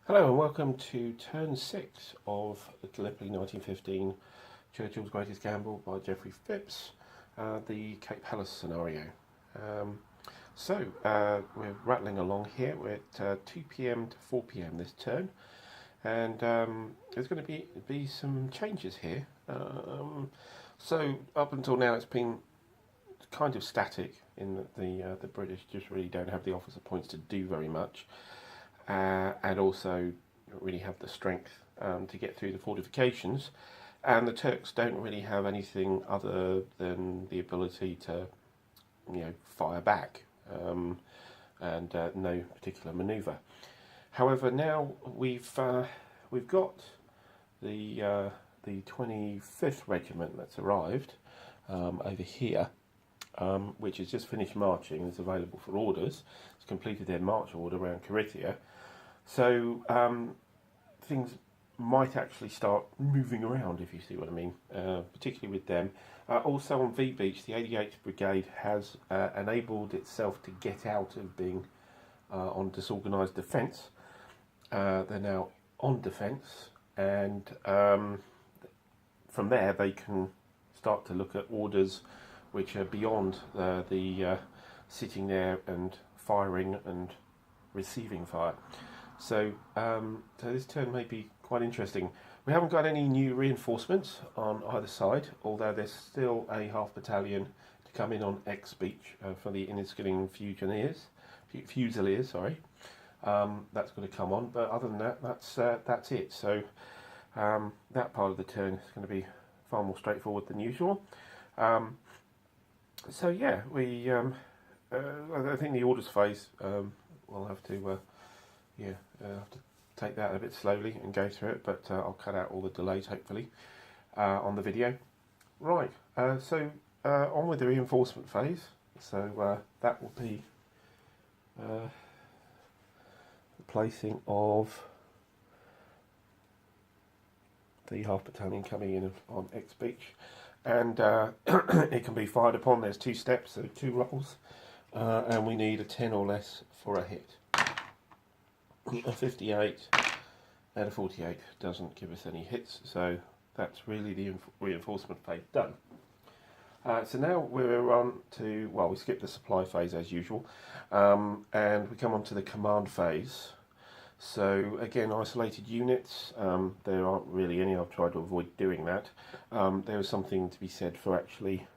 Hello and welcome to turn 6 of the Gallipoli 1915 Churchill's Greatest Gamble by Geoffrey Phipps, the Cape Helles scenario. We're rattling along here. We're at 2 p.m. to 4 p.m. this turn, and there's going to be some changes here. So up until now it's been kind of static in that the British just really don't have the officer points to do very much. And also don't really have the strength to get through the fortifications, and the Turks don't really have anything other than the ability to, fire back, and no particular manoeuvre. However, now we've got the 25th regiment that's arrived over here, which has just finished marching and is available for orders. It's completed their march order around Carinthia. So things might actually start moving around, if you see what I mean, particularly with them. Also on V Beach, the 88th Brigade has enabled itself to get out of being on disorganised defence. They're now on defence, and from there they can start to look at orders which are beyond the sitting there and firing and receiving fire. So this turn may be quite interesting. We haven't got any new reinforcements on either side, although there's still a half battalion to come in on X Beach for the Inniskilling Fusiliers. Sorry, that's going to come on. But other than that, that's it. So that part of the turn is going to be far more straightforward than usual. So yeah, I think the orders phase we'll have to. Have to take that a bit slowly and go through it, but I'll cut out all the delays hopefully on the video. Right, so on with the reinforcement phase. So that will be the placing of the half battalion coming in on X Beach, and it can be fired upon. There's 2 steps, so 2 rolls, and we need a 10 or less for a hit. A 58 and a 48 doesn't give us any hits, so that's really the reinforcement phase done. So now we're on to, we skip the supply phase as usual, and we come on to the command phase. So again, isolated units, there aren't really any. I've tried to avoid doing that. There is something to be said for actually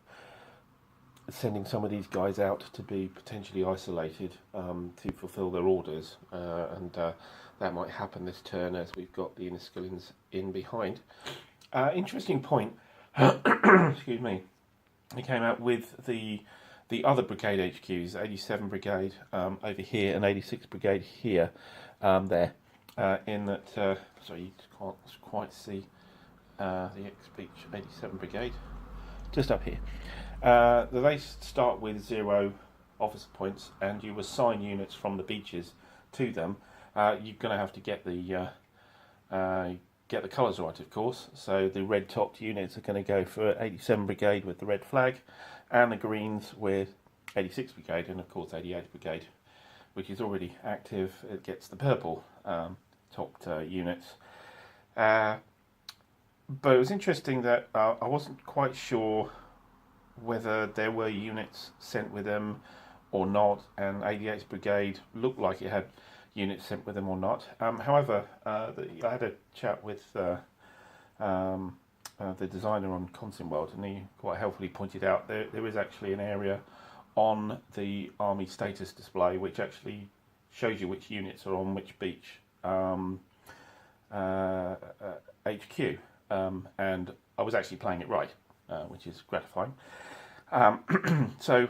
sending some of these guys out to be potentially isolated to fulfil their orders, and that might happen this turn as we've got the Inniskillings in behind. Interesting point. Excuse me. They came out with the other brigade HQs, 87 Brigade over here and 86 Brigade here, there. In that, sorry, you can't quite see the X Beach 87 Brigade. Just up here. They start with 0 officer points, and you assign units from the beaches to them. You're going to have to get the colours right, of course. So the red-topped units are going to go for 87 Brigade with the red flag, and the greens with 86 Brigade, and of course 88 Brigade, which is already active. It gets the purple topped units. But it was interesting that I wasn't quite sure whether there were units sent with them or not, and 88th Brigade looked like it had units sent with them or not. However, I had a chat with the designer on Consim World, and he quite helpfully pointed out there is actually an area on the Army status display which actually shows you which units are on which beach HQ. And I was actually playing it right, which is gratifying. So,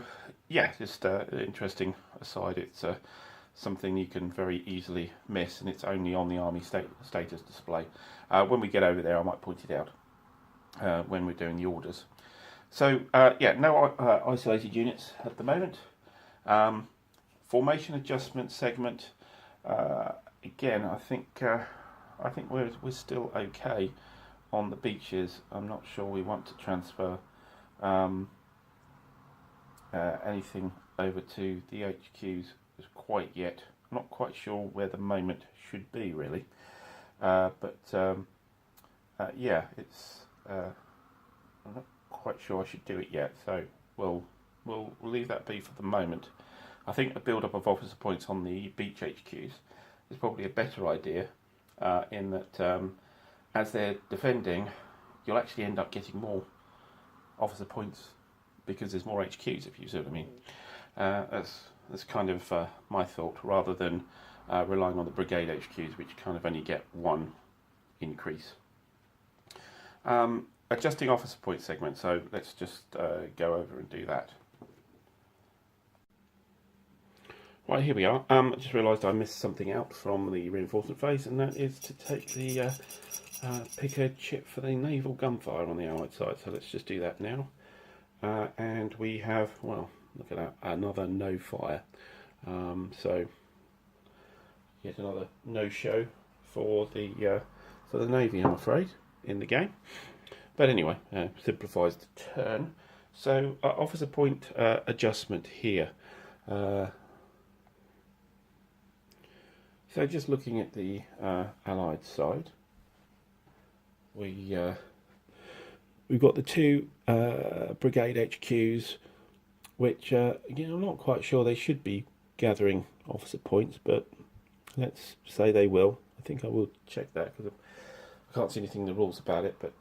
yeah, just interesting aside. It's something you can very easily miss, and it's only on the Army status display. When we get over there, I might point it out when we're doing the orders. So, no isolated units at the moment. Formation adjustment segment. Again, I think we're still okay on the beaches. I'm not sure we want to transfer anything over to the HQs quite yet. I'm not quite sure where the moment should be really, yeah, it's I'm not quite sure I should do it yet, so we'll leave that be for the moment. I think a build-up of officer points on the beach HQs is probably a better idea, in that as they're defending, you'll actually end up getting more officer points because there's more HQs, if you see what I mean. That's kind of my thought, rather than relying on the brigade HQs, which kind of only get one increase. Adjusting officer point segment, so let's just go over and do that. Right, here we are. I just realised I missed something out from the reinforcement phase, and that is to take the pickhead chip for the naval gunfire on the Allied side. So let's just do that now. And we have, well, look at that, another no fire. So yet another no show for the Navy, I'm afraid, in the game. But anyway, simplifies the turn. So officer point adjustment here. So just looking at the Allied side, we've got the two brigade HQs, which I'm not quite sure they should be gathering officer points, but let's say they will. I think I will check that because I can't see anything in the rules about it, but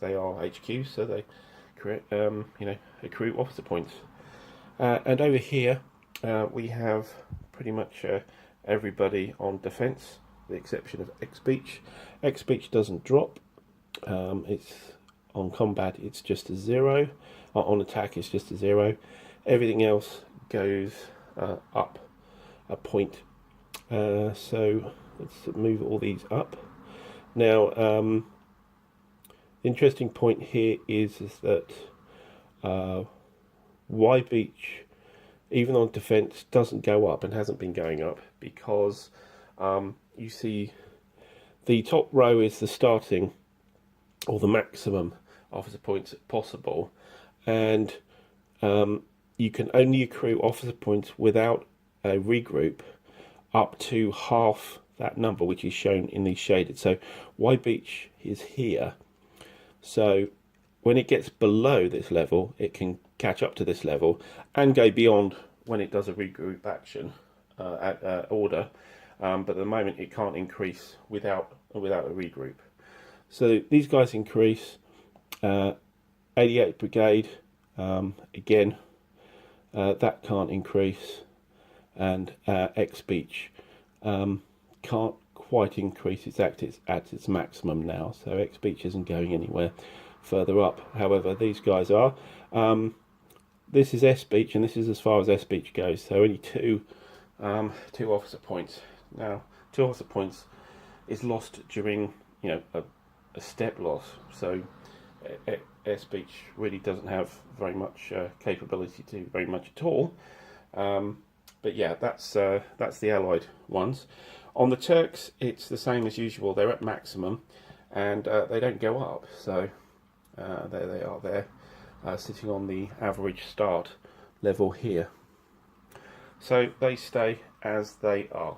they are HQs, so they create, accrue officer points. And over here we have pretty much everybody on defence, with the exception of X-Beach. X-Beach doesn't drop. It's on combat, it's just a 0. On attack, it's just a 0. Everything else goes up a point. So let's move all these up. Now, interesting point here is that Y Beach, even on defence, doesn't go up and hasn't been going up because you see the top row is the starting or the maximum officer points possible, and you can only accrue officer points without a regroup up to half that number, which is shown in these shaded. So Y Beach is here, so when it gets below this level it can catch up to this level and go beyond when it does a regroup action at order, but at the moment it can't increase without a regroup. So these guys increase. 88th Brigade, again, that can't increase, and X-Beach can't quite increase. It's at its maximum now, so X-Beach isn't going anywhere further up. However, these guys are. This is S-Beach, and this is as far as S-Beach goes, so only two officer points. Now, 2 officer points is lost during a step loss, so S-Beach really doesn't have very much capability to do very much at all. But yeah, that's the Allied ones. On the Turks, it's the same as usual. They're at maximum, and they don't go up. So there they are there, sitting on the average start level here. So they stay as they are.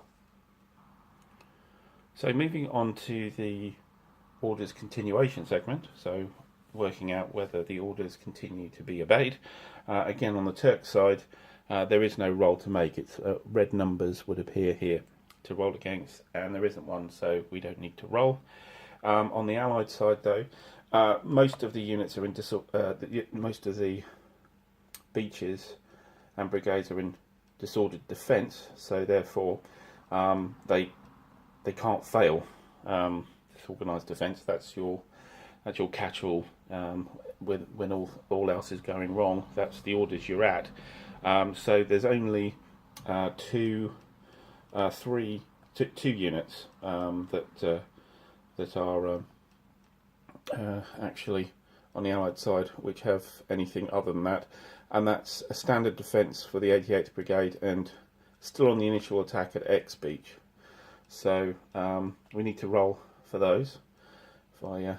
So moving on to the orders continuation segment, so working out whether the orders continue to be obeyed. Again, on the Turk side, there is no roll to make. It's red numbers would appear here to roll against, and there isn't one, so we don't need to roll. On the Allied side, though, most of the units are in most of the beaches and brigades are in disordered defence, so therefore they can't fail. Organised defence, that's your catch-all. When all else is going wrong, that's the orders you're at. So there's only two units that are actually on the Allied side which have anything other than that, and that's a standard defence for the 88th Brigade and still on the initial attack at X Beach. So we need to roll for those. If I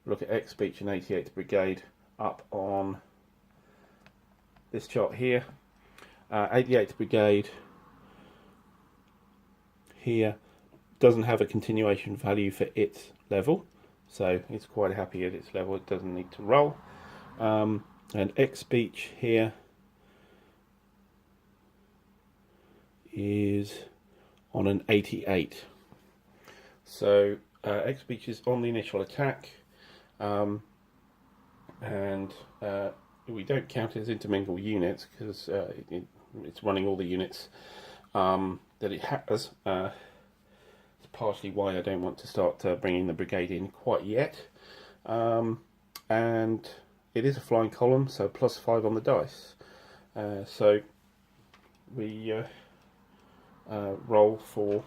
look at X Beach and 88th Brigade up on this chart here, 88th Brigade here doesn't have a continuation value for its level, so it's quite happy at its level, it doesn't need to roll. And X Beach here is on an 88. So X Beach is on the initial attack, and we don't count it as intermingled units because it's running all the units that it has. It's partially why I don't want to start bringing the brigade in quite yet. And it is a flying column, so +5 on the dice. So we roll for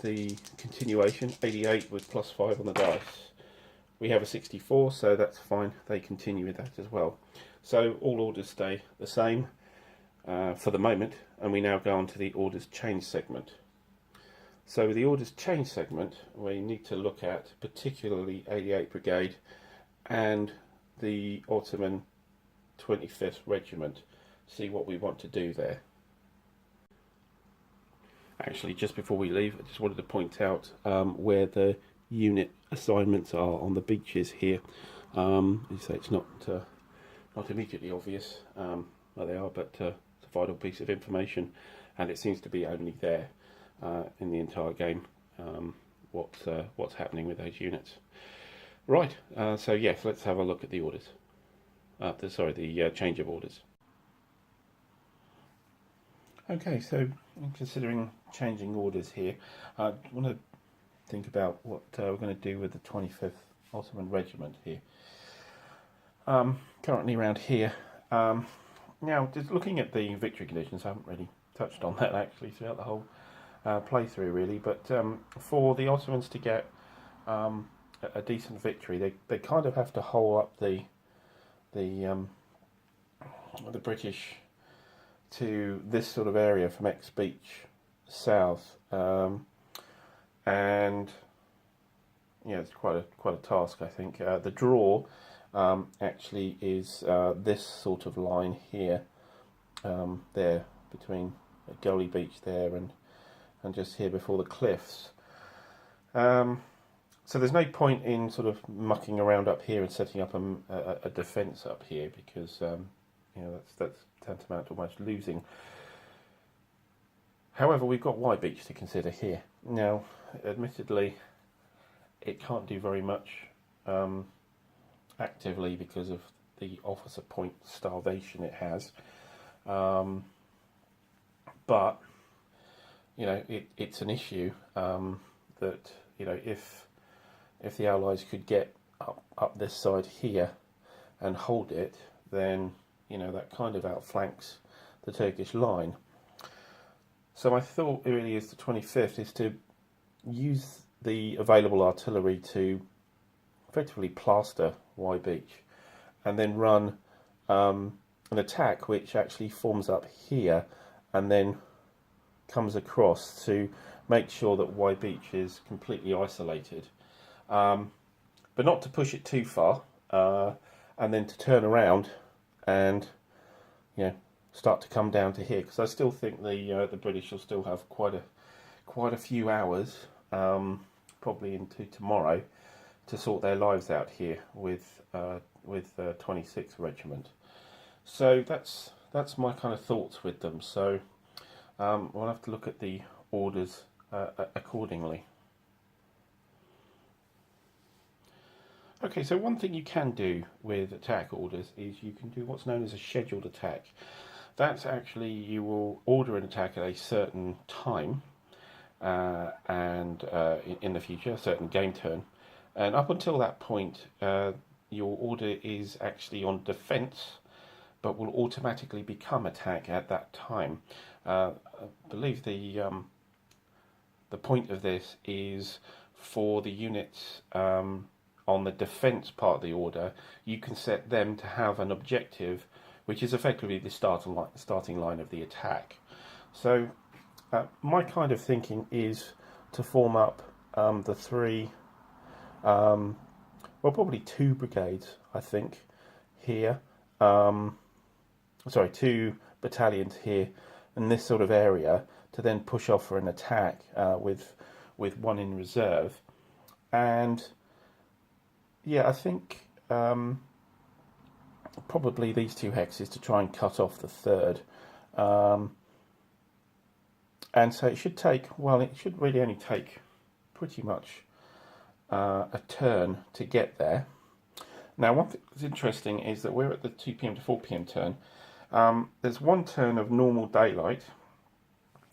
the continuation, 88 with +5 on the dice. We have a 64, so that's fine. They continue with that as well. So all orders stay the same for the moment, and we now go on to the orders change segment. So the orders change segment, we need to look at particularly 88 Brigade and the Ottoman 25th Regiment, see what we want to do there. Actually, just before we leave, I just wanted to point out where the unit assignments are on the beaches here. You say it's not immediately obvious where they are, but it's a vital piece of information, and it seems to be only there in the entire game what's happening with those units. Right, so yes, let's have a look at the orders. The change of orders. Okay, so considering changing orders here, I want to think about what we're going to do with the 25th Ottoman Regiment here. Currently around here. Now, just looking at the victory conditions, I haven't really touched on that actually throughout the whole playthrough really, but for the Ottomans to get a decent victory, they kind of have to hold up the British to this sort of area from X Beach south, and yeah, it's quite a task, I think. The draw actually is this sort of line here, there between Gully Beach there and just here before the cliffs. So there's no point in sort of mucking around up here and setting up a defence up here, because you know, that's tantamount to almost losing. However, we've got Y Beach to consider here. Now, admittedly, it can't do very much actively because of the officer point starvation it has. But you know, it's an issue that, you know, if the Allies could get up this side here and hold it, then, you know, that kind of outflanks the Turkish line. So my thought really is the 25th is to use the available artillery to effectively plaster Y Beach, and then run an attack which actually forms up here and then comes across to make sure that Y Beach is completely isolated, but not to push it too far, and then to turn around and, you know, start to come down to here, because I still think the British will still have quite a few hours, probably into tomorrow, to sort their lives out here with 26th Regiment. So that's my kind of thoughts with them. So we'll have to look at the orders accordingly. Okay, so one thing you can do with attack orders is you can do what's known as a scheduled attack. That's actually, you will order an attack at a certain time and in the future, a certain game turn, and up until that point your order is actually on defence, but will automatically become attack at that time. I believe the point of this is for the units on the defence part of the order. You can set them to have an objective which is effectively the starting line of the attack. So my kind of thinking is to form up the three, well, probably two brigades, I think, here. Sorry, two battalions here in this sort of area, to then push off for an attack with one in reserve. And yeah, I think probably these two hexes to try and cut off the third. And so it should take, well, it should really only take pretty much a turn to get there. Now, one thing that's interesting is that we're at the 2 p.m. to 4 p.m. turn. There's one turn of normal daylight,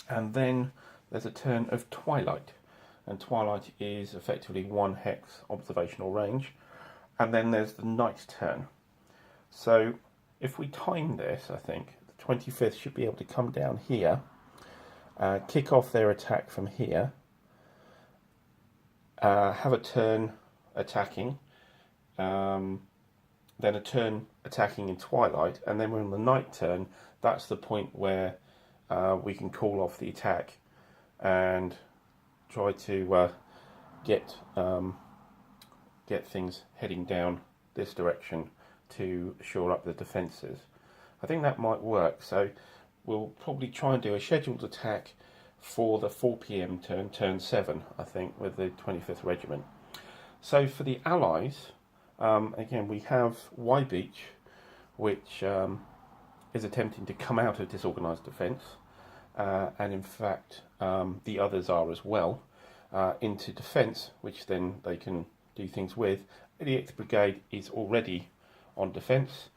and then there's a turn of twilight. And twilight is effectively 1 hex observational range. And then there's the night turn. So if we time this, I think the 25th should be able to come down here, kick off their attack from here, have a turn attacking, then a turn attacking in twilight, and then we're on the night turn. That's the point where we can call off the attack and try to get things heading down this direction to shore up the defences. I think that might work. So we'll probably try and do a scheduled attack for the 4 p.m. turn, turn 7, I think, with the 25th Regiment. So for the Allies, again, we have Y Beach, which is attempting to come out of disorganised defence, and in fact the others are as well, into defence, which then they can do things with. 88th Brigade is already on defence,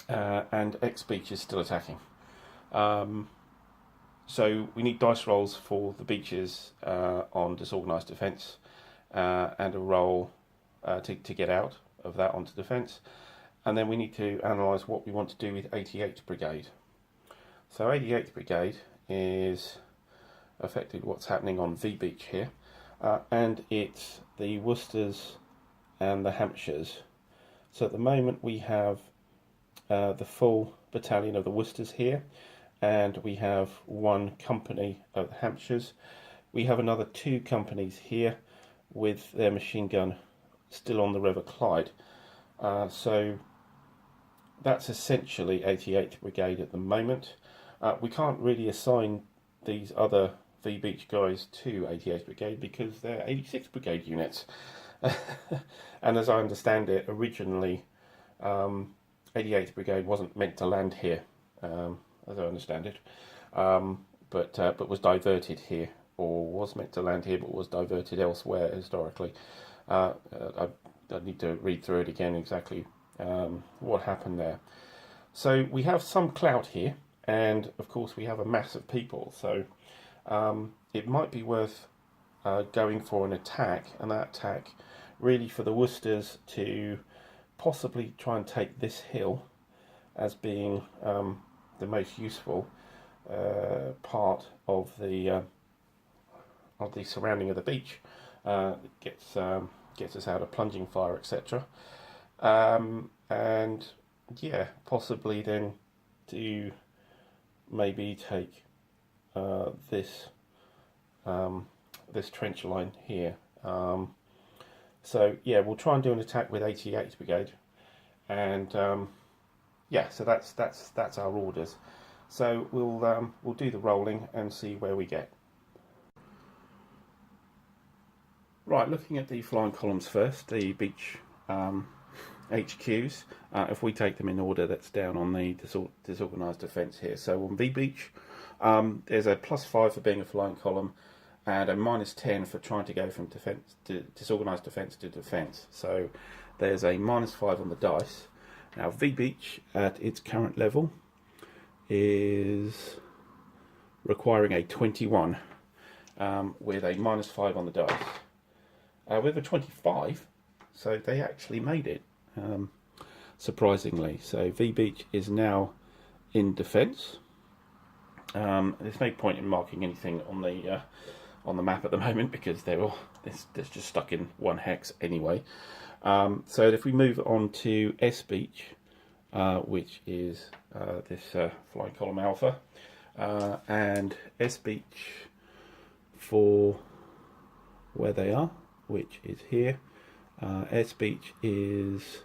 and X Beach is still attacking. So we need dice rolls for the beaches on disorganised defence, and a roll to get out of that onto defence. And then we need to analyse what we want to do with 88th Brigade. So 88th Brigade is effectively what's happening on V Beach here, and it's the Worcesters and the Hampshires. So at the moment we have the full battalion of the Worcesters here, and we have 1 company of the Hampshires. We have another 2 companies here with their machine gun still on the River Clyde. So that's essentially 88th Brigade at the moment. We can't really assign these other V Beach guys to 88th Brigade because they're 86th Brigade units. And as I understand it, originally 88th Brigade wasn't meant to land here, as I understand it, but was diverted here, or was meant to land here but was diverted elsewhere historically. I need to read through it again exactly what happened there. So we have some clout here, and of course we have a mass of people, so it might be worth going for an attack, and that attack really for the Worcesters to possibly try and take this hill as being the most useful part of the surrounding of the beach. Gets us out of plunging fire, etc. And yeah, possibly then to maybe take this trench line here. So yeah, we'll try and do an attack with 88th Brigade, and yeah, so that's our orders. So we'll do the rolling and see where we get. Right, looking at the flying columns first, the beach HQs. If we take them in order, that's down on the disorganised defence here. So on V Beach, there's a +5 for being a flying column, and a -10 for trying to go from defence to disorganised defence to defence. So there's a -5 on the dice. Now V Beach at its current level is requiring a 21 with a -5 on the dice. With a 25, so they actually made it, surprisingly. So V Beach is now in defence. There's no point in marking anything on the map at the moment because they're just stuck in 1 hex anyway. So if we move on to S Beach, which is this flying column Alpha, and S Beach for where they are, which is here. S Beach is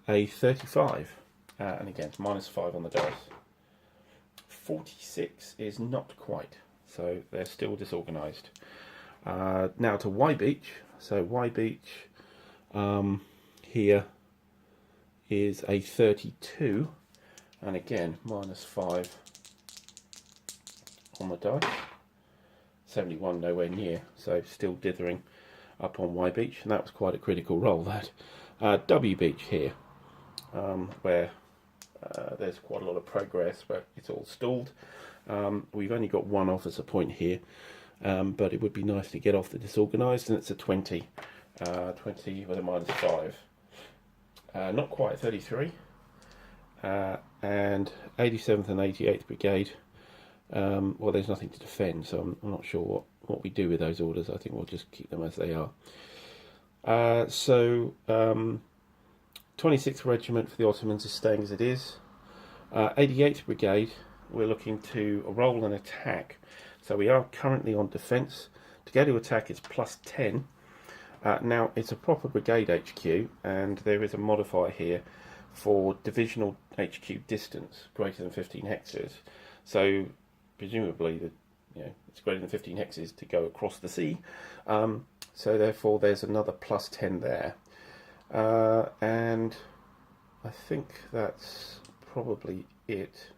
a 35, and again it's -5 on the dice. 46 is not quite, so they're still disorganised. Now to Y Beach. So Y Beach here is a 32, and again -5 on the dice. 71 nowhere near, so still dithering up on Y Beach, and that was quite a critical roll. That W Beach here, where there's quite a lot of progress, but it's all stalled. We've only got one officer point here, but it would be nice to get off the disorganised, and it's a 20, 20 with a -5. Not quite 33, and 87th and 88th Brigade. Well, there's nothing to defend, so I'm not sure what we do with those orders. I think we'll just keep them as they are. 26th Regiment for the Ottomans is staying as it is. 88th Brigade, we're looking to roll an attack. So we are currently on defence. To go to attack, it's +10. Now, it's a proper brigade HQ, and there is a modifier here for divisional HQ distance greater than 15 hexes. So presumably, it's greater than 15 hexes to go across the sea. So therefore, there's another +10 there. And I think that's probably it.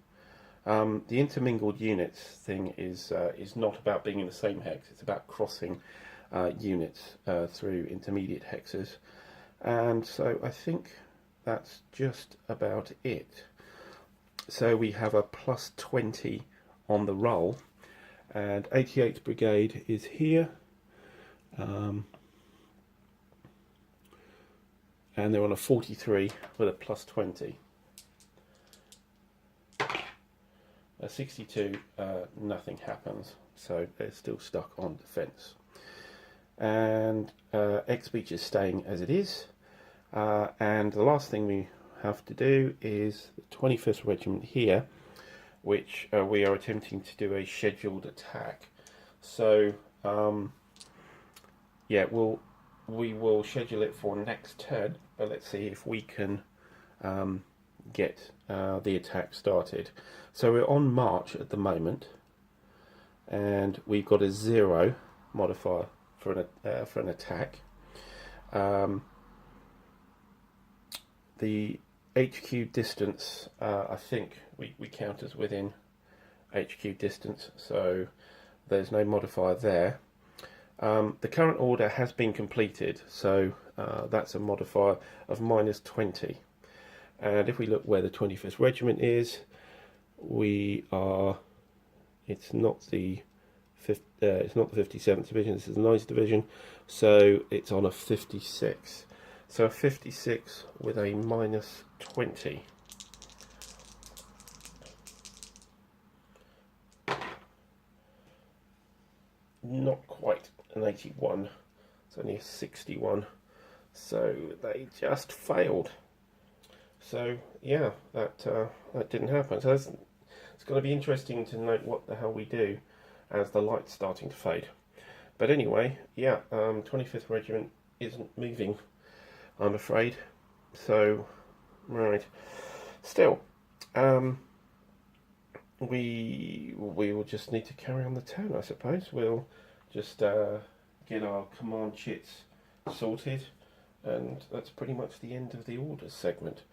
The intermingled units thing is not about being in the same hex. It's about crossing units through intermediate hexes. And so I think that's just about it. So we have a +20 on the roll, and 88th Brigade is here, and they're on a 43 with a +20. A 62, nothing happens, so they're still stuck on defence. And X Beach is staying as it is, and the last thing we have to do is the 25th Regiment here, which we are attempting to do a scheduled attack. So yeah, we will schedule it for next turn, but let's see if we can get the attack started. So we're on march at the moment, and we've got a 0 modifier for an attack. The HQ distance, I think we count as within HQ distance, so there's no modifier there. The current order has been completed, so that's a modifier of -20. And if we look where the 25th Regiment is, it's not the 57th Division, this is the 9th Division, so it's on a 56. So a 56 with a -20. Not quite an 81, it's only a 61. So they just failed. So yeah, that didn't happen. So it's going to be interesting to note what the hell we do as the light's starting to fade. But anyway, yeah, 25th Regiment isn't moving, I'm afraid. So, right. Still, we will just need to carry on the turn, I suppose. We'll just get our command chits sorted, and that's pretty much the end of the orders segment.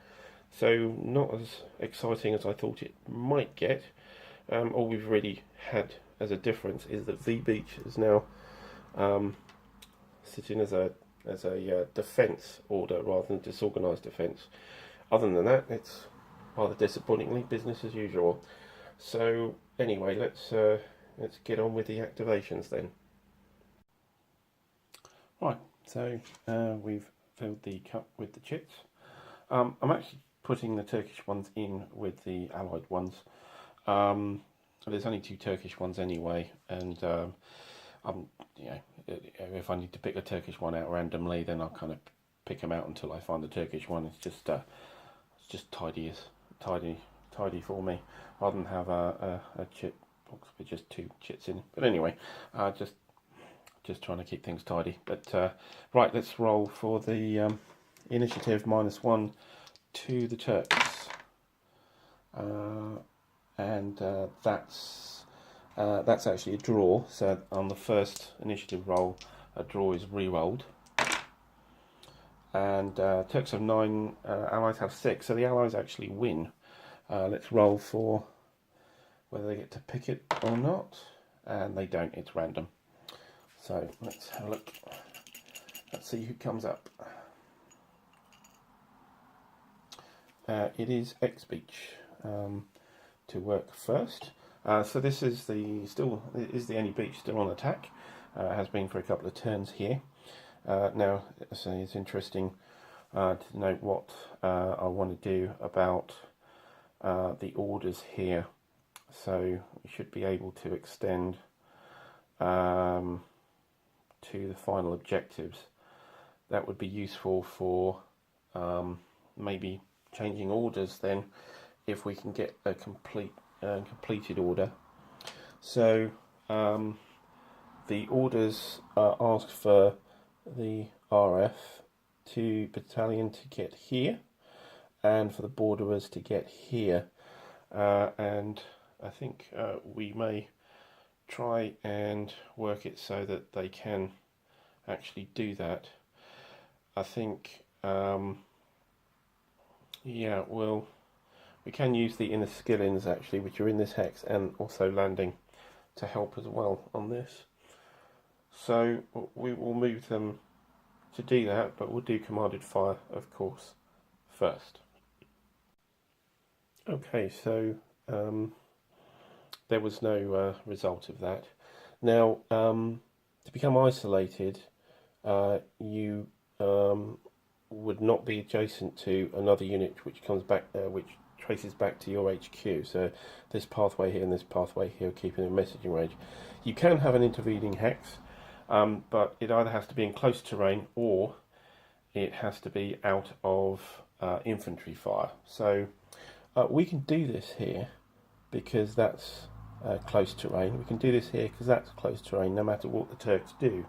So, not as exciting as I thought it might get. All we've really had as a difference is that V Beach is now sitting as a defence order rather than disorganised defence. Other than that, it's rather disappointingly business as usual. So anyway, let's get on with the activations then. Right, so we've filled the cup with the chits. I'm actually putting the Turkish ones in with the Allied ones. There's only 2 Turkish ones anyway, and if I need to pick a Turkish one out randomly, then I'll kind of pick them out until I find the Turkish one. It's just tidy for me, rather than have a chit box with just 2 chits in. But anyway, just trying to keep things tidy. But right, let's roll for the initiative -1 to the Turks. and that's actually a draw. So on the first initiative roll, a draw is re-rolled, and Turks have 9, Allies have 6, so the Allies actually win. Let's roll for whether they get to pick it or not, and they don't, it's random. So let's have a look, let's see who comes up. It is X Beach to work first. So this is the only beach still on attack. Has been for a couple of turns here. Now, so it's interesting to note what I want to do about the orders here. So we should be able to extend to the final objectives. That would be useful for maybe changing orders then, if we can get a completed order. So the orders ask for the RF battalion to get here, and for the borderers to get here, and I think we may try and work it so that they can actually do that. I think yeah, well, we can use the inner skillings actually, which are in this hex, and also landing to help as well on this. So we will move them to do that, but we'll do commanded fire, of course, first. Okay, so there was no result of that. Now, to become isolated, you would not be adjacent to another unit which comes back, which traces back to your HQ. So this pathway here and this pathway here, keeping in messaging range. You can have an intervening hex, but it either has to be in close terrain or it has to be out of infantry fire. So we can do this here because that's close terrain. We can do this here because that's close terrain, no matter what the Turks do.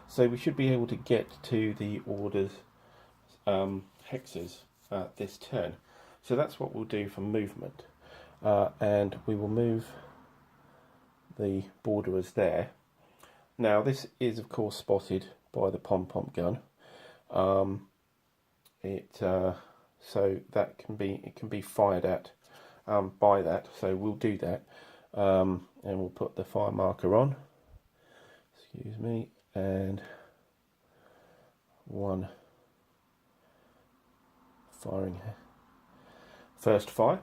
So we should be able to get to the orders hexes this turn. So that's what we'll do for movement, and we will move the borderers there. Now this is of course spotted by the pom-pom gun. So that can be fired at by that. So we'll do that, and we'll put the fire marker on. Excuse me, and one firing first fire.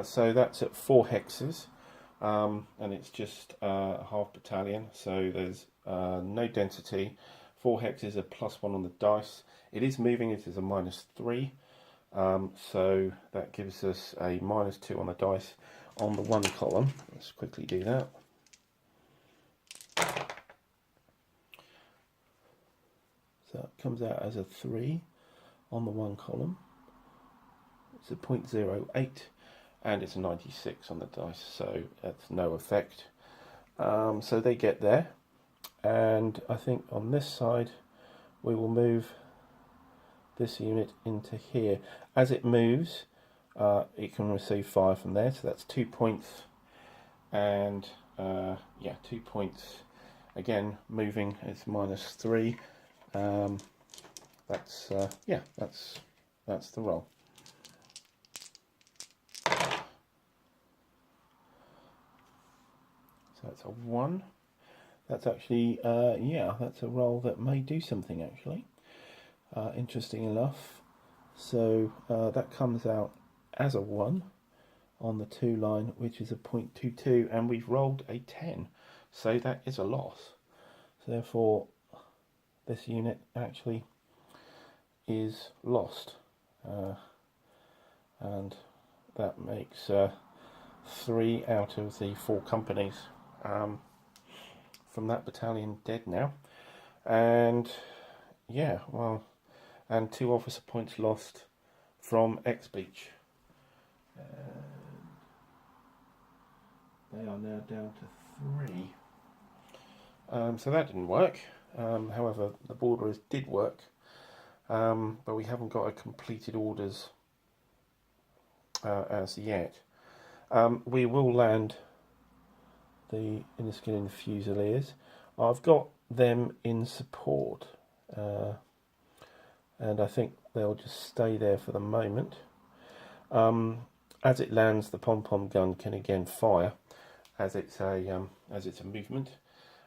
So that's at 4 hexes, and it's just half battalion. So there's no density. 4 hexes are +1 on the dice. It is moving. It is a -3. So that gives us a -2 on the dice on the 1 column. Let's quickly do that. So it comes out as a 3 on the 1 column. It's a 0.08, and it's a 96 on the dice, so that's no effect. So they get there, and I think on this side we will move this unit into here. As it moves, it can receive fire from there, so that's 2 points, and yeah, 2 points. Again, moving is -3. Yeah, that's the roll. So that's a 1. That's actually, yeah, that's a roll that may do something actually. Interesting enough. So that comes out as a 1 on the 2 line, which is a 0.22, and we've rolled a 10. So that is a loss. So therefore, this unit actually is lost. And that makes 3 out of the 4 companies from that battalion dead now. And yeah, well, and 2 officer points lost from X Beach. They are now down to 3. So that didn't work. However, the borderers did work, but we haven't got a completed orders as yet. We will land the inner skin and fusiliers. I've got them in support, and I think they'll just stay there for the moment. As it lands, the pom-pom gun can again fire as it's a movement.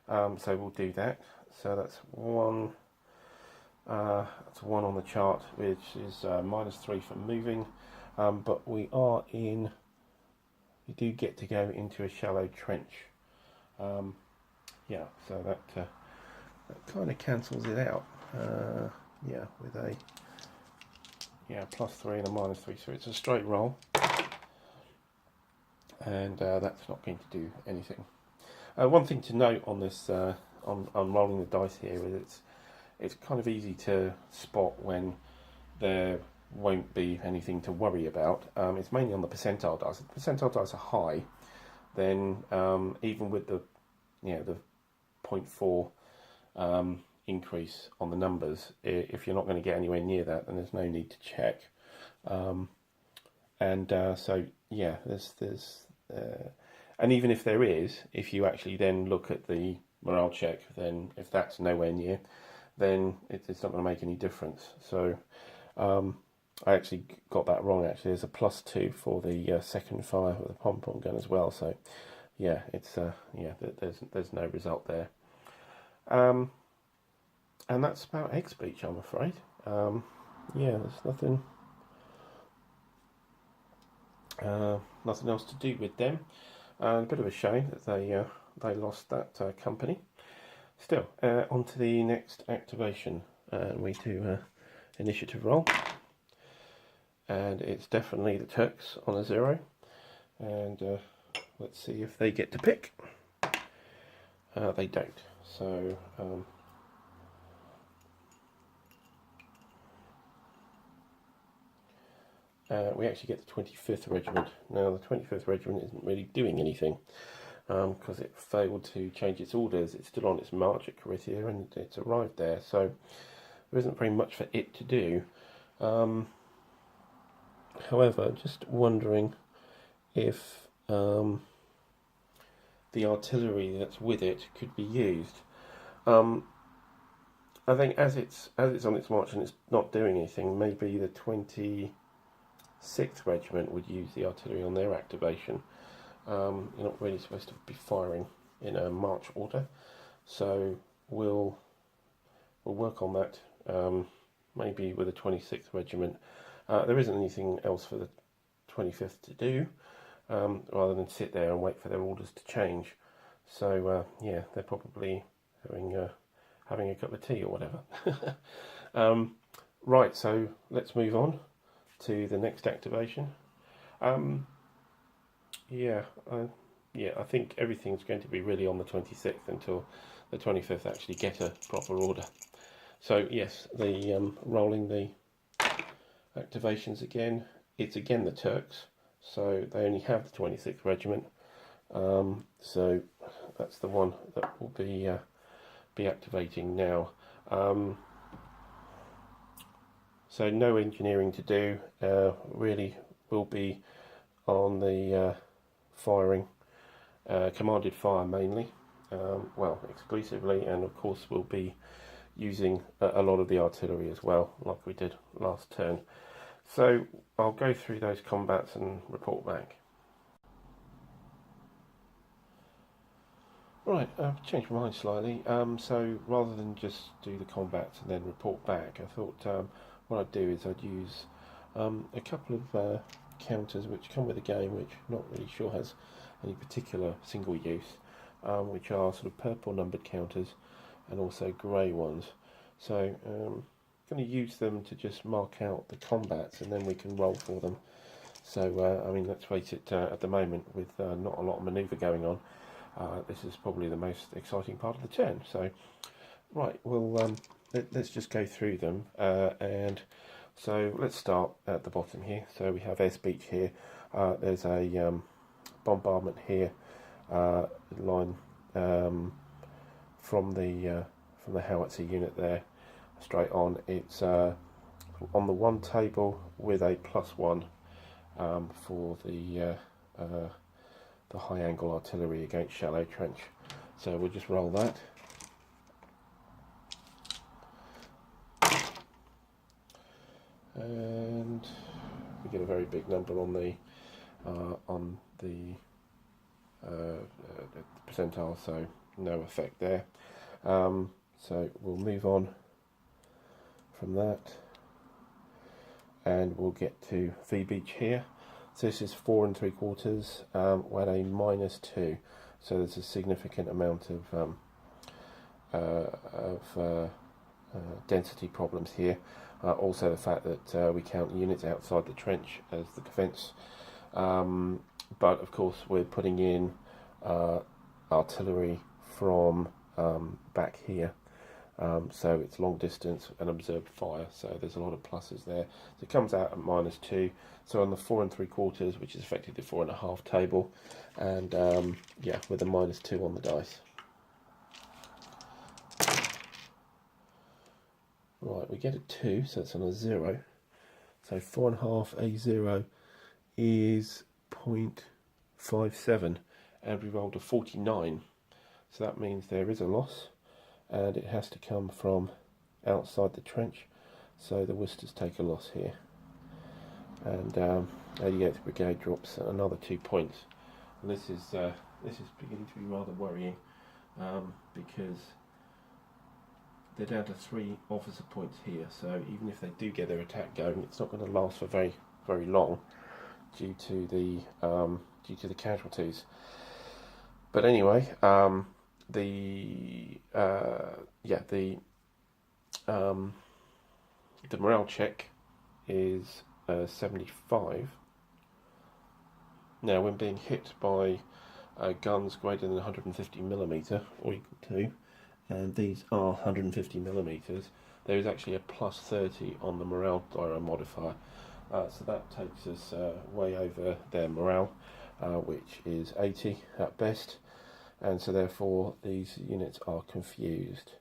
So we'll do that. So that's one. That's one on the chart, which is -3 for moving. But we do get to go into a shallow trench. Yeah, so that kind of cancels it out. Yeah, with a +3 and a -3, so it's a straight roll, and that's not going to do anything. One thing to note on this, on rolling the dice here, is it's kind of easy to spot when there won't be anything to worry about. It's mainly on the percentile dice. If the percentile dice are high, then even with the 0.4 increase on the numbers, if you're not going to get anywhere near that, then there's no need to check. So yeah, there's and even if there is, if you actually then look at the morale check, then if that's nowhere near, then it's not going to make any difference. So I actually got that wrong. Actually, there's a +2 for the second fire with the pom-pom gun as well. So yeah, it's there's no result there. And that's about Egg Speech, I'm afraid. Yeah, there's nothing else to do with them. A bit of a shame that they lost that company. Still, on to the next activation. We do initiative roll, and it's definitely the Turks on a 0. And let's see if they get to pick. They don't. So we actually get the 25th Regiment. Now, the 25th Regiment isn't really doing anything because it failed to change its orders. It's still on its march at Carinthia, and it's arrived there, so there isn't very much for it to do. However, just wondering if the artillery that's with it could be used. I think as it's on its march and it's not doing anything, maybe the 26th Regiment would use the artillery on their activation. You're not really supposed to be firing in a march order, so we'll work on that. Maybe with the 26th Regiment. There isn't anything else for the 25th to do, rather than sit there and wait for their orders to change. So yeah, they're probably having a cup of tea or whatever. Right, so let's move on to the next activation. I think everything's going to be really on the 26th until the 25th actually get a proper order. So yes, the rolling the activations again. It's again the Turks, so they only have the 26th Regiment. So that's the one that will be activating now. So no engineering to do. Really will be on the firing, commanded fire mainly. Well, exclusively, and of course we'll be using a lot of the artillery as well, like we did last turn. So I'll go through those combats and report back. Right, I've changed my mind slightly. So rather than just do the combats and then report back, I thought what I'd do is I'd use a couple of counters which come with the game, which I'm not really sure has any particular single use, which are sort of purple numbered counters and also grey ones. So I'm going to use them to just mark out the combats, and then we can roll for them. So I mean, let's face it, at the moment with not a lot of manoeuvre going on, this is probably the most exciting part of the turn. So right, well let's just go through them, and so let's start at the bottom here. So we have Egg Speech here. There's a bombardment here, line from the howitzer unit there, straight on. It's on the 1 table with a +1 for the the high angle artillery against shallow trench. So we'll just roll that. And we get a very big number on the percentile, so no effect there. So we'll move on from that, and we'll get to V beach here. So this is 4 3/4. We're at a -2, so there's a significant amount of density problems here. Also the fact that we count units outside the trench as the defence, but of course we're putting in artillery from back here, so it's long distance and observed fire, so there's a lot of pluses there. So it comes out at -2, so on the 4 3/4, which is effectively the 4.5 table, and yeah, with a -2 on the dice. Right, we get a 2, so it's on a 0. So 4.5 A0 is 0.57, and we rolled a 49. So that means there is a loss, and it has to come from outside the trench. So the Worcesters take a loss here, and 88th Brigade drops another 2 points. And this is beginning to be rather worrying, because they're down to 3 officer points here, so even if they do get their attack going, it's not going to last for very, very long due to the casualties. But anyway, the morale check is 75. Now, when being hit by guns greater than 150mm or equal to, and these are 150mm, there is actually a +30 on the morale dyno modifier, so that takes us way over their morale, which is 80 at best, and so therefore these units are confused.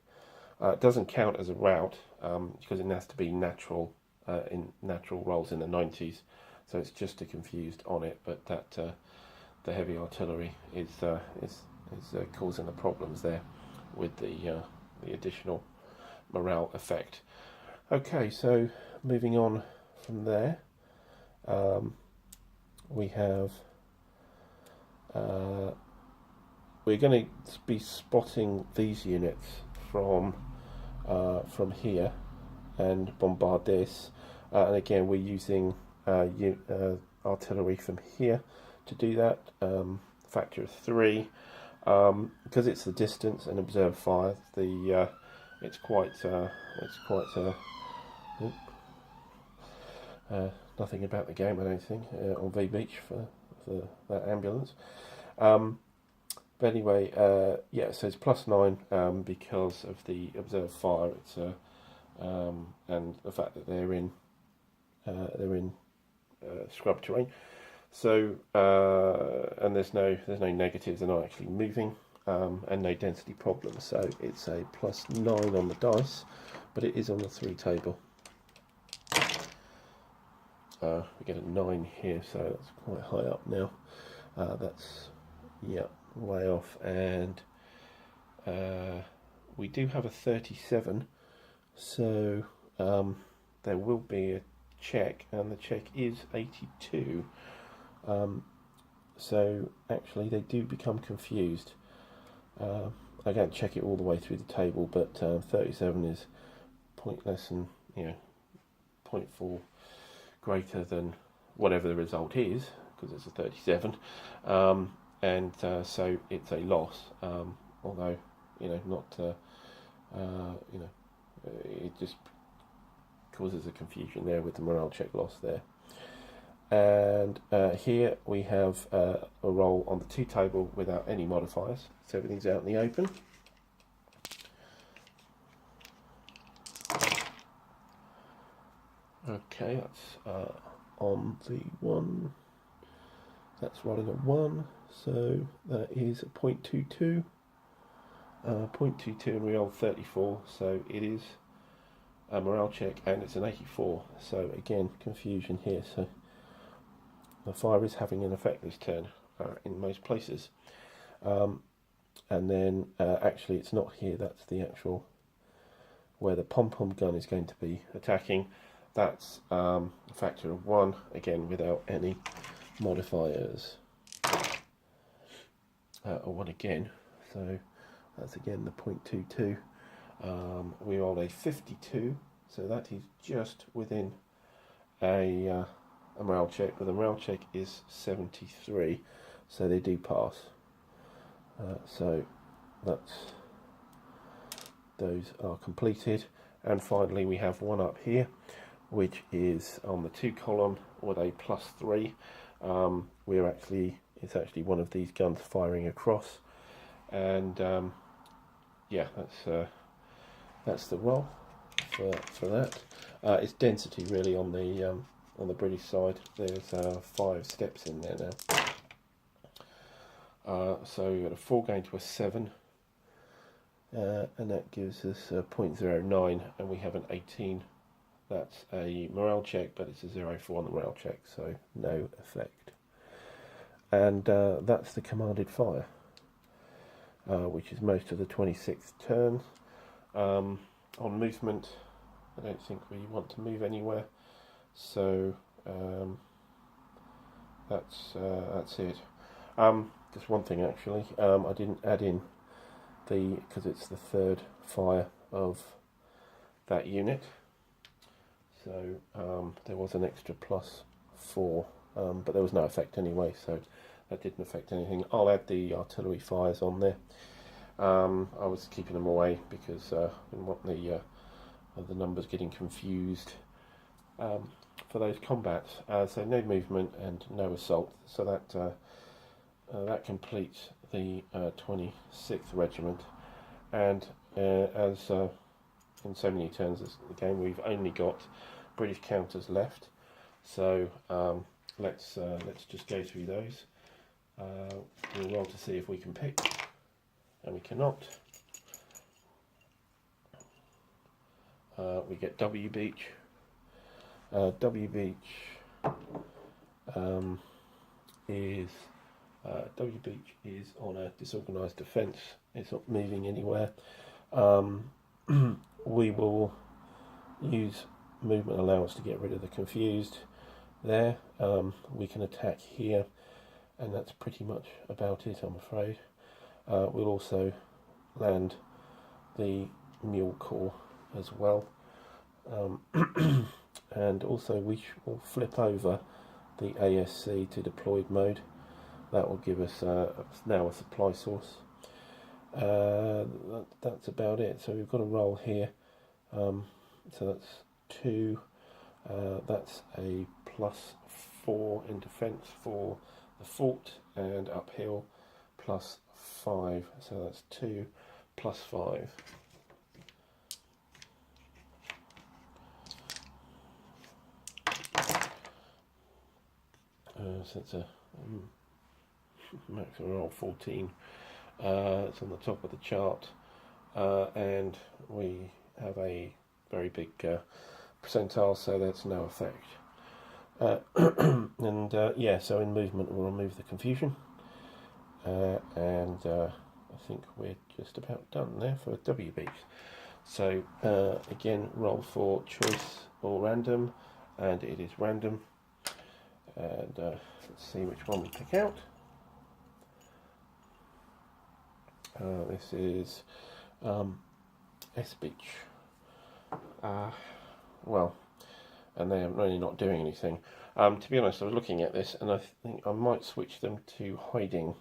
It doesn't count as a rout because it has to be natural in natural rolls in the 90s, so it's just a confused on it, but that the heavy artillery is causing the problems there with the additional morale effect. Okay, so moving on from there, we have we're going to be spotting these units from here and bombard this, and again we're using artillery from here to do that, factor of 3. Because it's the distance and observed fire, it's quite nothing about the game, I don't think, on V Beach for that ambulance. But anyway, yeah, so it's +9 because of the observed fire. It's and the fact that they're in scrub terrain. So and there's no negatives, they're not actually moving, and no density problems, so it's a +9 on the dice, but it is on the 3 table. We get a 9 here, so that's quite high up now. That's, yeah, way off, and we do have a 37, so there will be a check, and the check is 82. So actually they do become confused. I don't check it all the way through the table, but 37 is point less than, 0.4 greater than whatever the result is, because it's a 37, and so it's a loss, although not it just causes a confusion there with the morale check loss there. And here we have a roll on the 2 table without any modifiers, so everything's out in the open. Okay, that's on the 1, that's rolling a 1, so that is a 0.22, 0.22, and we roll 34, so it is a morale check, and it's an 84, so again, confusion here, so the fire is having an effect this turn in most places. And then actually it's not here, that's the actual where the pom-pom gun is going to be attacking. That's a factor of 1, again without any modifiers. Or 1 again, so that's again the 0.22. We rolled a 52, so that is just within a morale check, but the morale check is 73, so they do pass. So those are completed, and finally we have one up here, which is on the 2 column with a +3. It's actually one of these guns firing across, and yeah, that's the roll for that. It's density really on the British side. There's 5 steps in there now. So we've got a 4 going to a 7, and that gives us 0.09, and we have an 18. That's a morale check, but it's a 0.4 on the morale check, so no effect. And that's the commanded fire, which is most of the 26th turn. On movement, I don't think we want to move anywhere, so that's it. Just one thing actually, I didn't add in because it's the 3rd fire of that unit, so there was an extra +4, but there was no effect anyway, so that didn't affect anything. I'll add the artillery fires on there. I was keeping them away because I didn't want the numbers getting confused for those combats. So no movement and no assault, so that completes the 26th regiment, and as in so many turns this game, we've only got British counters left, so let's just go through those. We'll roll to see if we can pick, and we cannot. We get W Beach. W Beach is on a disorganised defence. It's not moving anywhere. We will use movement allowance to get rid of the confused there. We can attack here, and that's pretty much about it, I'm afraid. We'll also land the mule corps as well. And also we will flip over the ASC to deployed mode. That will give us now a supply source. That's about it. So we've got a roll here. So that's 2. That's a +4 in defence for the fort, and uphill +5. So that's 2 +5. So it's a maximum roll 14. It's on the top of the chart, and we have a very big percentile, so that's no effect. And yeah, so in movement we'll remove the confusion, and I think we're just about done there for W Beach. So again, roll for choice or random, and it is random. And let's see which one we pick out. This is S Beach. Well, and they are really not doing anything. To be honest, I was looking at this, and I think I might switch them to hiding.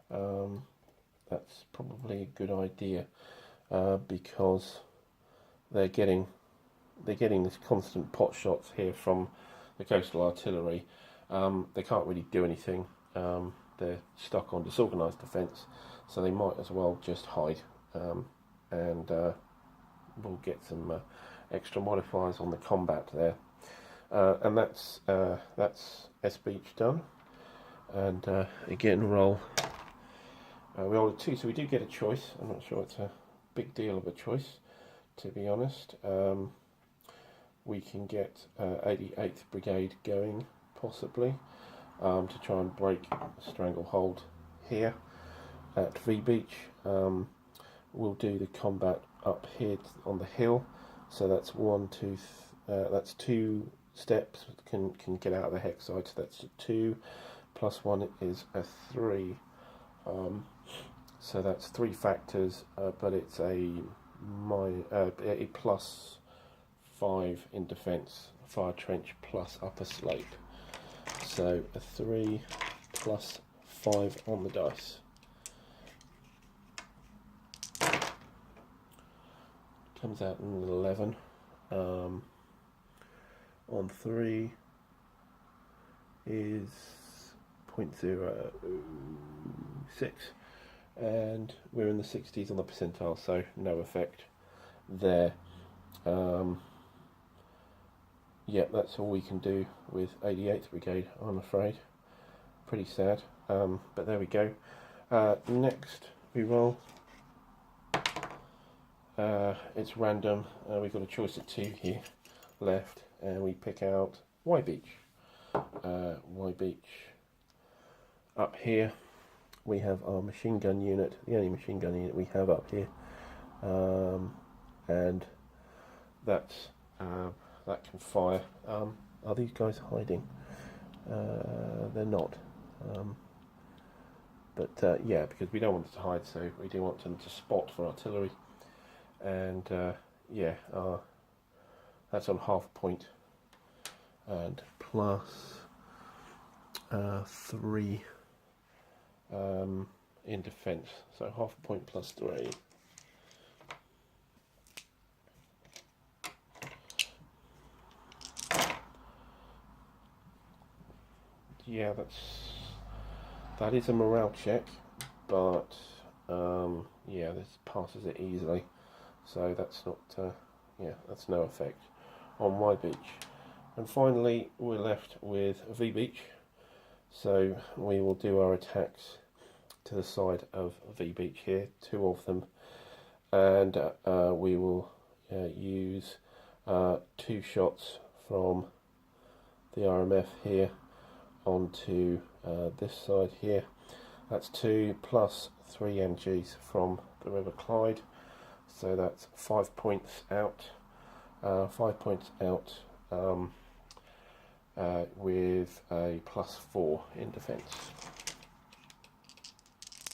That's probably a good idea, because they're getting this constant pot shots here from the coastal artillery. They can't really do anything. They're stuck on disorganised defence, so they might as well just hide, and we'll get some extra modifiers on the combat there. And that's S Beach done. And again, roll. We roll a 2, so we do get a choice. I'm not sure it's a big deal of a choice, to be honest. We can get 88th Brigade going, possibly. to try and break a stranglehold here at V Beach. We'll do the combat up here on the hill, so that's that's 2 steps can get out of the hex side, so that's 2 plus 1 is a 3. So that's 3 factors, but it's a plus 5 in defence, fire trench plus upper slope. So a 3 plus 5 on the dice. Comes out in 11. On 3 is 0.06, and we're in the 60s on the percentile, so no effect there. Yeah, that's all we can do with 88th Brigade, I'm afraid. Pretty sad, but there we go. Next we roll. It's random. We've got a choice of 2 here left, and we pick out Y Beach. Y Beach. Up here we have our machine gun unit, the only machine gun unit we have up here, and that's that can fire. Are these guys hiding? They're not. But yeah, because we don't want them to hide, so we do want them to spot for artillery. And yeah, that's on half point, and plus 3 in defence, so half a point plus 3. Yeah, that is a morale check, but yeah, this passes it easily, so that's not yeah, that's no effect on Y Beach. And finally we're left with V Beach, so we will do our attacks to the side of V Beach here, 2 of them, and we will use 2 shots from the RMF here onto this side here. That's 2 plus 3 MGs from the River Clyde, so that's 5 points out. 5 points out with a plus 4 in defence.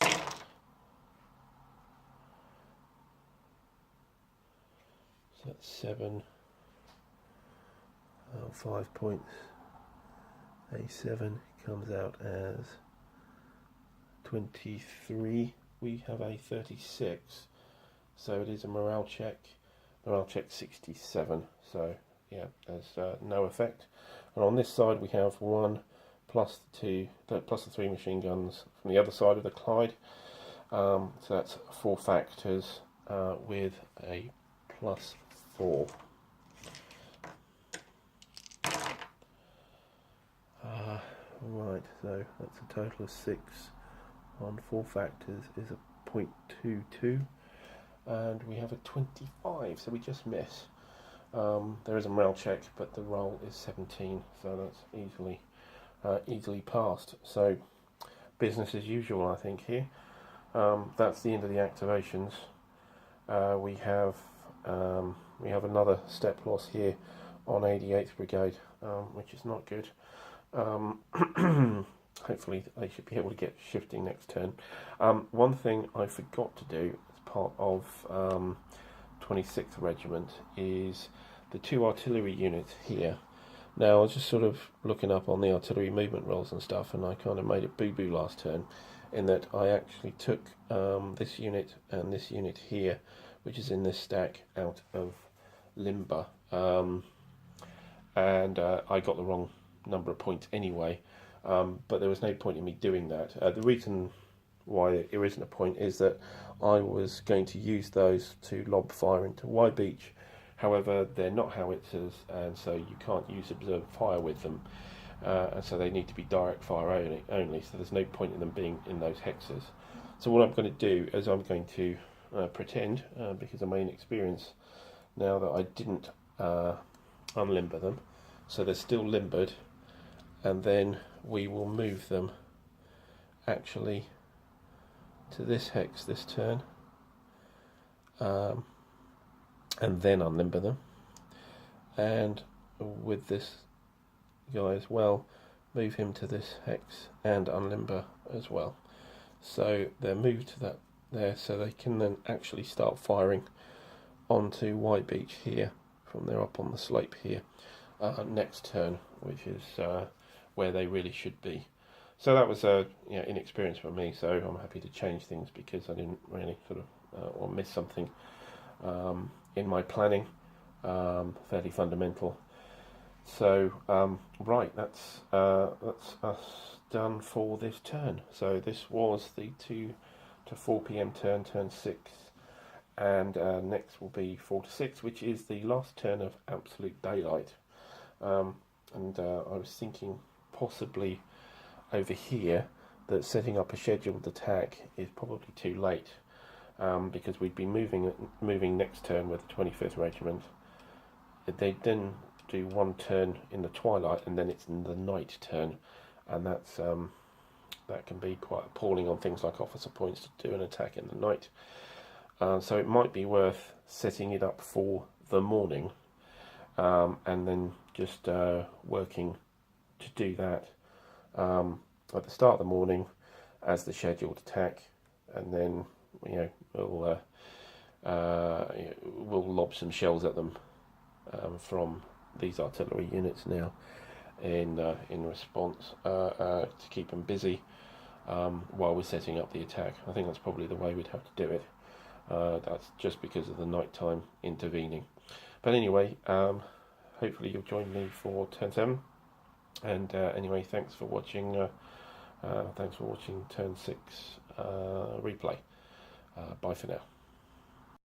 So that's 7. 5 points. A7 comes out as 23. We have a 36, so it is a morale check. Morale check 67, so yeah, there's no effect. And on this side we have 1 plus the 2 plus the 3 machine guns from the other side of the Clyde, so that's 4 factors with a plus 4. Right, so that's a total of 6 on 4 factors is a 0.22, and we have a 25, so we just miss. There is a morale check, but the roll is 17, so that's easily passed. So business as usual, I think, here. That's the end of the activations. We have another step loss here on 88th Brigade, which is not good. Hopefully they should be able to get shifting next turn. One thing I forgot to do as part of 26th Regiment is the 2 artillery units here. Now I was just sort of looking up on the artillery movement rolls and stuff, and I kind of made a boo-boo last turn in that I actually took this unit and this unit here, which is in this stack, out of limber, and I got the wrong number of points anyway, but there was no point in me doing that. The reason why there isn't a point is that I was going to use those to lob fire into Y Beach. However, they're not howitzers, and so you can't use observed fire with them, and so they need to be direct fire only, so there's no point in them being in those hexes. So what I'm going to do is I'm going to pretend, because of my inexperience now, that I didn't unlimber them, so they're still limbered, and then we will move them actually to this hex this turn, and then unlimber them, and with this guy as well, move him to this hex and unlimber as well. So they're moved to that there, so they can then actually start firing onto White Beach here from there up on the slope here next turn, which is where they really should be. So that was inexperience for me, so I'm happy to change things because I didn't really sort of or miss something in my planning, fairly fundamental. So right, that's us done for this turn. So this was the 2 to 4 p.m. turn 6, and next will be 4 to 6, which is the last turn of absolute daylight. And I was thinking possibly over here that setting up a scheduled attack is probably too late, because we'd be moving next turn with the 25th Regiment. They then do one turn in the twilight, and then it's in the night turn, and that's that can be quite appalling on things like officer points to do an attack in the night. So it might be worth setting it up for the morning, and then just working to do that at the start of the morning as the scheduled attack, and then we'll lob some shells at them from these artillery units now in response to keep them busy while we're setting up the attack. I think that's probably the way we'd have to do it. That's just because of the nighttime intervening. But anyway, hopefully you'll join me for turn 7. And anyway, thanks for watching. Thanks for watching turn 6 replay. Bye for now.